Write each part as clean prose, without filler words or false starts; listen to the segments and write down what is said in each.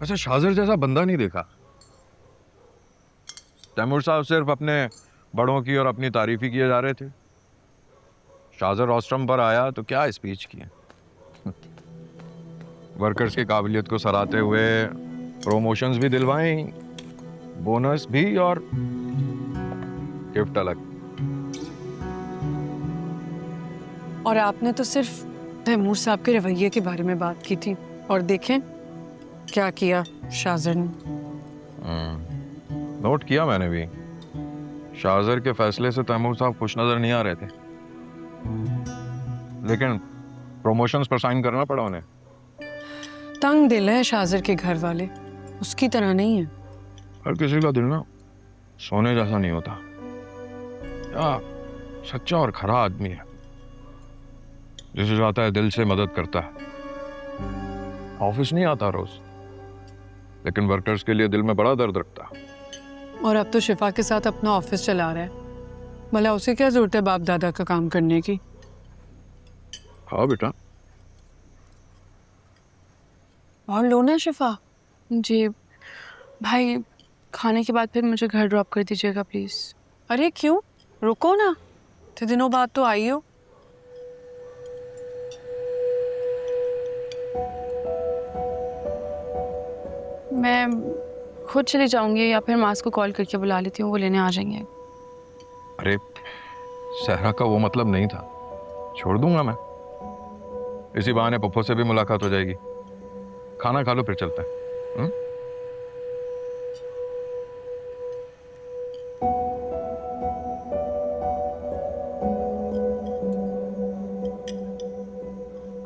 वैसे शाजिर जैसा बंदा नहीं देखा। तैमूर साहब सिर्फ अपने बड़ों की और अपनी तारीफ ही किए जा रहे थे। शाजिर रोस्टम पर आया तो क्या स्पीच किए, वर्कर्स की काबिलियत को सराहते हुए प्रमोशंस भी दिलवाएं, बोनस भी और गिफ्ट अलग। और आपने तो सिर्फ तैमूर साहब के रवैये के बारे में बात की थी, और देखें क्या किया शाजिर ने। नोट किया मैंने भी, शाजिर के फैसले से तैमूर साहब खुश नजर नहीं आ रहे थे, लेकिन प्रमोशंस पर साइन करना पड़ा उन्हें। तंग दिल है शाजिर के घर वाले, उसकी तरह नहीं है। हर किसी का दिल ना सोने जैसा नहीं होता, या सच्चा और खरा आदमी है, जिसे चाहता है दिल से मदद करता है। ऑफिस नहीं आता रोज, लेकिन वर्कर्स के लिए दिल में बड़ा दर्द रखता है। और अब तो शिफा के साथ अपना ऑफिस चला रहा है, भला उसे क्या जरूरत है बाप दादा का काम करने की। हाँ बेटा। और लो ना शिफा। जी भाई, खाने के बाद फिर मुझे घर ड्रॉप कर दीजिएगा प्लीज़। अरे क्यों, रुको ना, इतने दिनों बाद तो आई हो। मैं खुद चली जाऊंगी या फिर मास को कॉल करके बुला लेती हूँ, वो लेने आ जाएंगे। अरे सहरा का वो मतलब नहीं था, छोड़ दूंगा मैं। इसी बहाने पप्पो से भी मुलाकात हो जाएगी। खाना खा लो फिर चलते हैं।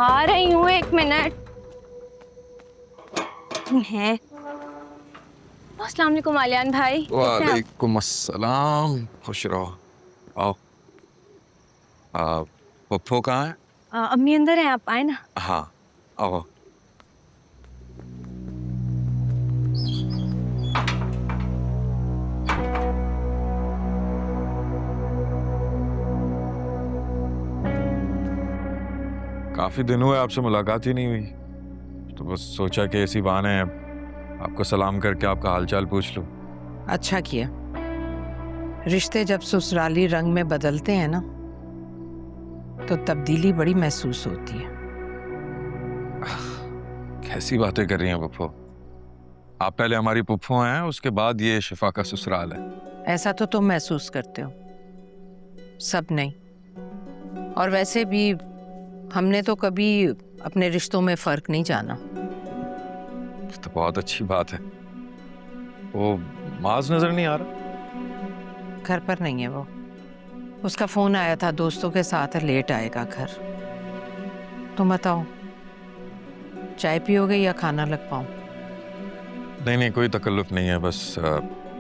आ रही हूँ, 1 मिनट है। अस्सलाम वालेकुम आलियान भाई। वालेकुम अस्सलाम, खुश रहो। आओ। पप्पो कहाँ है? अम्मी अंदर है, आप आए ना। हाँ आओ। काफी दिन हुए आपसे मुलाकात ही नहीं हुई, तो बस सोचा कि इसी बहाने आपको सलाम करके आपका हालचाल पूछ लूं। अच्छा किया। रिश्ते जब ससुराली रंग में बदलते हैं ना, तो तब्दीली बड़ी महसूस होती है। कैसी बातें कर रही हैं पप्पो? आप पहले हमारी पुप्पो हैं, उसके बाद ये शिफा का ससुराल है। ऐसा तो तुम महसूस करते हो, सब नहीं। और वैसे भी हमने तो कभी अपने रिश्तों में फर्क नहीं जाना। तो बहुत अच्छी बात है। वो माज नजर नहीं आ रहा? घर पर नहीं है वो, उसका फोन आया था, दोस्तों के साथ लेट आएगा घर। तुम बताओ, चाय पियोगे या खाना लग पाऊं? नहीं नहीं, कोई तकल्लुफ नहीं है, बस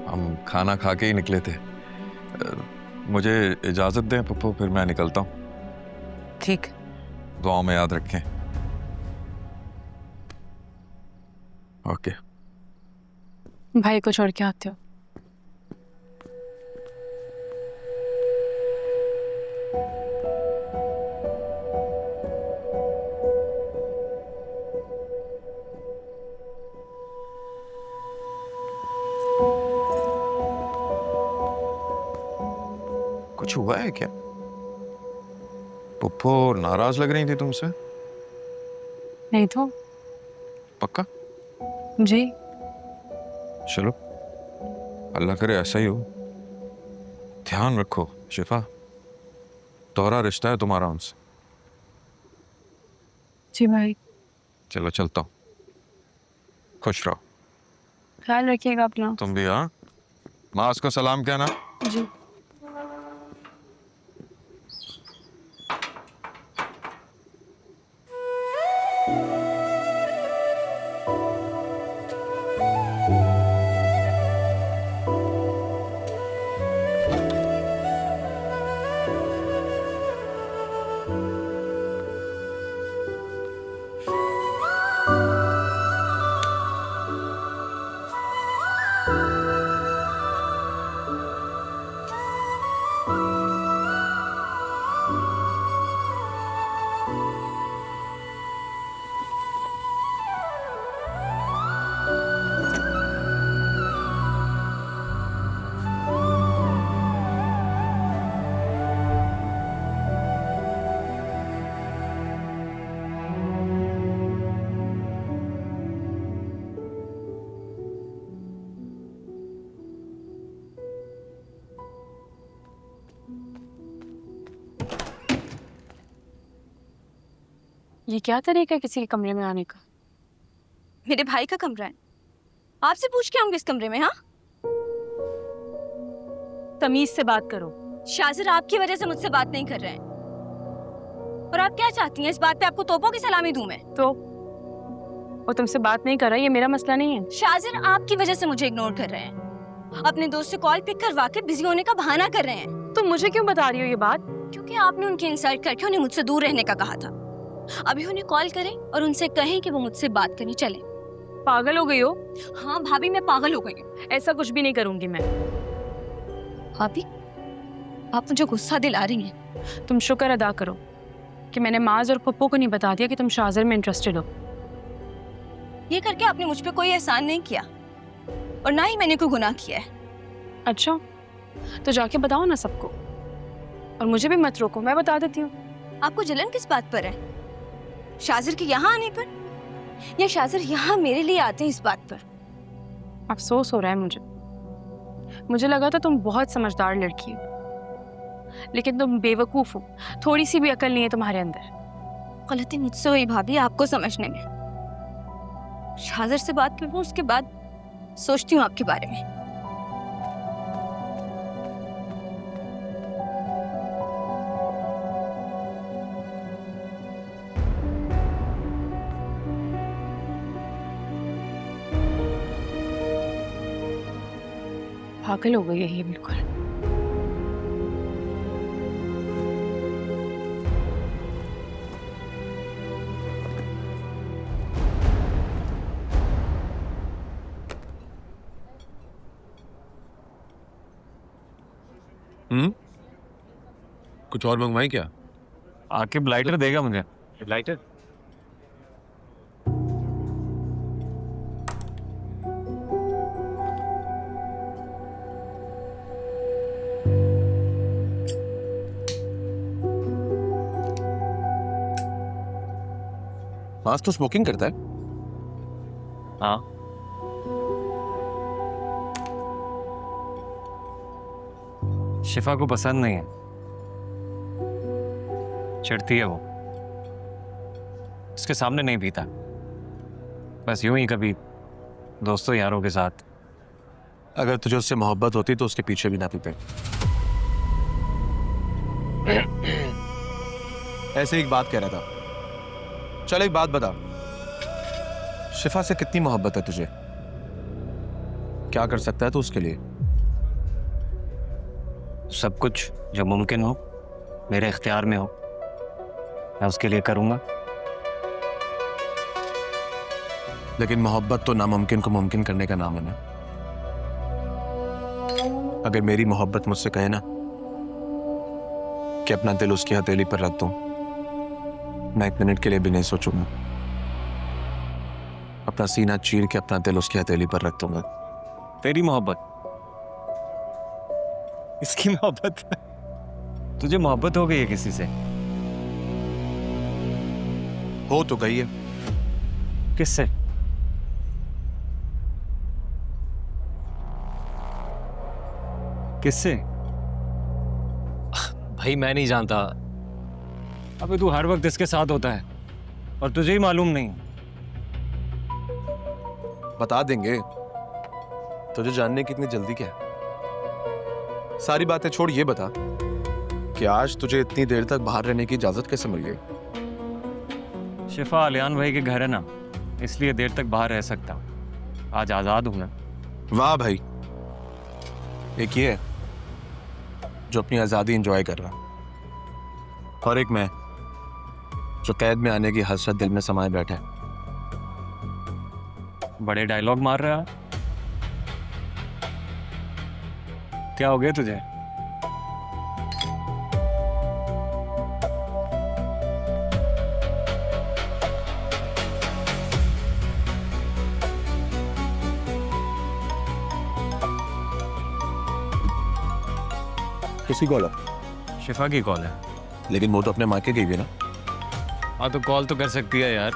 हम खाना खा के ही निकले थे। मुझे इजाजत दें पप्पो, फिर मैं निकलता हूँ। ठीक। दुआओं में याद रखें। ओके। भाई को छोड़ के आते हो? कुछ हुआ है क्या? पप्पो नाराज लग रही थी तुमसे? नहीं तो। पक्का? जी। चलो, अल्लाह करे ऐसा ही हो। ध्यान रखो शिफा, दोहरा रिश्ता है तुम्हारा उनसे। जी भाई। चलो चलता हूँ, खुश रहो। ख्याल रखिएगा अपना। तुम भी। हाँ, मास को सलाम कहना। जी। ये क्या तरीका है किसी के कमरे में आने का? मेरे भाई का कमरा है, आपसे पूछ के आऊंगी इस कमरे में? हाँ, तमीज से बात करो। शाजिर आपकी वजह से मुझसे बात नहीं कर रहे हैं। और आप क्या चाहती हैं? इस बात पे आपको तोपों की सलामी दूं मैं? तो वो तुमसे बात नहीं कर रहा, ये मेरा मसला नहीं है। शाजिर आपकी वजह से मुझे इग्नोर कर रहे हैं, अपने दोस्त से कॉल पिक करवा के बिजी होने का बहाना कर रहे हैं। तुम मुझे क्यों बता रही हो ये बात? क्योंकि आपने उनकी इंसल्ट करके उन्हें मुझसे दूर रहने का कहा था। अभी उन्हें कॉल करें और उनसे कहें कि वो मुझसे बात करने चले। पागल हो गई हो? हाँ भाभी, मैं पागल हो गई हूँ। ऐसा कुछ भी नहीं करूंगी मैं। भाभी, आप मुझे गुस्सा दिला रही हैं। तुम शुक्र अदा करो कि मैंने माज और पप्पू को नहीं बता दिया कि तुम शाजिर में इंटरेस्टेड हो। ये करके आपने मुझ पे कोई एहसान नहीं किया और ना ही मैंने कोई गुनाह किया है। अच्छा, तो जाके बताओ ना सबको, और मुझे भी मत रोको, मैं बता देती हूँ। आपको जलन किस बात पर है? शाजिर के यहाँ आने पर, या शाजिर यहाँ मेरे लिए आते हैं इस बात पर? अफसोस हो रहा है मुझे लगा था तुम बहुत समझदार लड़की हो, लेकिन तुम बेवकूफ हो। थोड़ी सी भी अकल नहीं है तुम्हारे अंदर। गलती मुझसे हुई भाभी आपको समझने में। शाजिर से बात करूँ, उसके बाद सोचती हूँ आपके बारे में। पागल हो गई है ये बिल्कुल। कुछ और मंगवाई क्या? आकिब लाइटर देगा मुझे। लाइटर? आज तो स्मोकिंग करता है। हाँ, शिफा को पसंद नहीं है, चिढ़ती है वो। इसके सामने नहीं पीता, बस यूं ही कभी दोस्तों यारों के साथ। अगर तुझे उससे मोहब्बत होती तो उसके पीछे भी ना पीते। ऐसे एक बात कह रहा था। चल एक बात बता, शिफा से कितनी मोहब्बत है तुझे? क्या कर सकता है तू उसके लिए? सब कुछ जो मुमकिन हो, मेरे इख्तियार में हो, मैं उसके लिए करूंगा। लेकिन मोहब्बत तो नामुमकिन को मुमकिन करने का नाम है ना। अगर मेरी मोहब्बत मुझसे कहे ना कि अपना दिल उसकी हथेली पर रख दूं, मैं एक मिनट के लिए भी नहीं सोचूंगा। अपना सीना चीर के अपना दिल उसकी हथेली पर रख दूंगा। तेरी मोहब्बत, इसकी मोहब्बत, तुझे मोहब्बत हो गई है किसी से? हो तो गई है। किससे? किससे? भाई मैं नहीं जानता। अबे तू हर वक्त इसके साथ होता है और तुझे ही मालूम नहीं। बता देंगे, तुझे जानने की इतनी जल्दी क्या है? सारी बातें छोड़, ये बता कि आज तुझे इतनी देर तक बाहर रहने की इजाजत कैसे मिल गई? शिफा अलियान भाई के घर है ना, इसलिए देर तक बाहर रह सकता हूं। आज आजाद हूं मैं। वाह भाई, एक ये है जो अपनी आजादी एंजॉय कर रहा, और एक मैं जो कैद में आने की हसरत दिल में समाये बैठा है। बड़े डायलॉग मार रहा। क्या हो गया तुझे? किसी कॉल है? शिफा की कॉल है। लेकिन वो तो अपने माँ के गई हुई है ना। हाँ तो कॉल तो कर सकती है यार।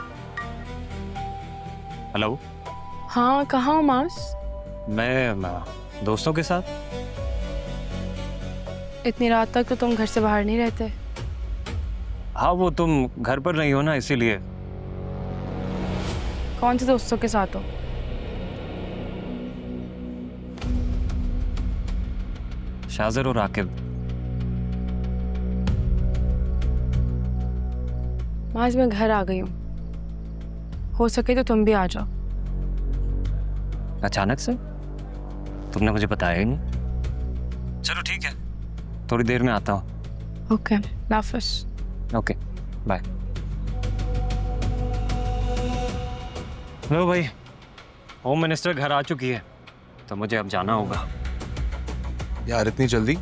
हेलो। हाँ, कहाँ हो मास? मैं दोस्तों के साथ। इतनी रात तक तो तुम घर से बाहर नहीं रहते। हाँ वो तुम घर पर नहीं हो ना, इसीलिए। कौन से दोस्तों के साथ हो? शाज़र और आकिब। आज मैं घर आ गई हूँ, हो सके तो तुम भी आ जाओ। अचानक से? तुमने मुझे बताया ही नहीं। चलो ठीक है, थोड़ी देर में आता हूँ। ओके, नाफिस। Okay, bye. लो भाई, होम मिनिस्टर घर आ चुकी है, तो मुझे अब जाना होगा। यार इतनी जल्दी?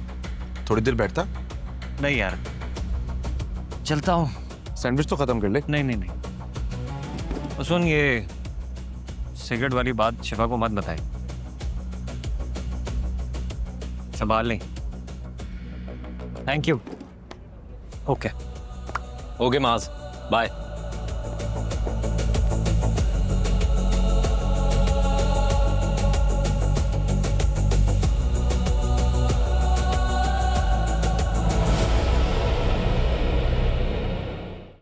थोड़ी देर बैठता? नहीं यार, चलता हूँ। सैंडविच तो खत्म कर ले। नहीं नहीं नहीं, तो सुन, ये सिगरेट वाली बात शिफा को मत बताए, संभाल लें। Thank you. ओके ओके माज, बाय।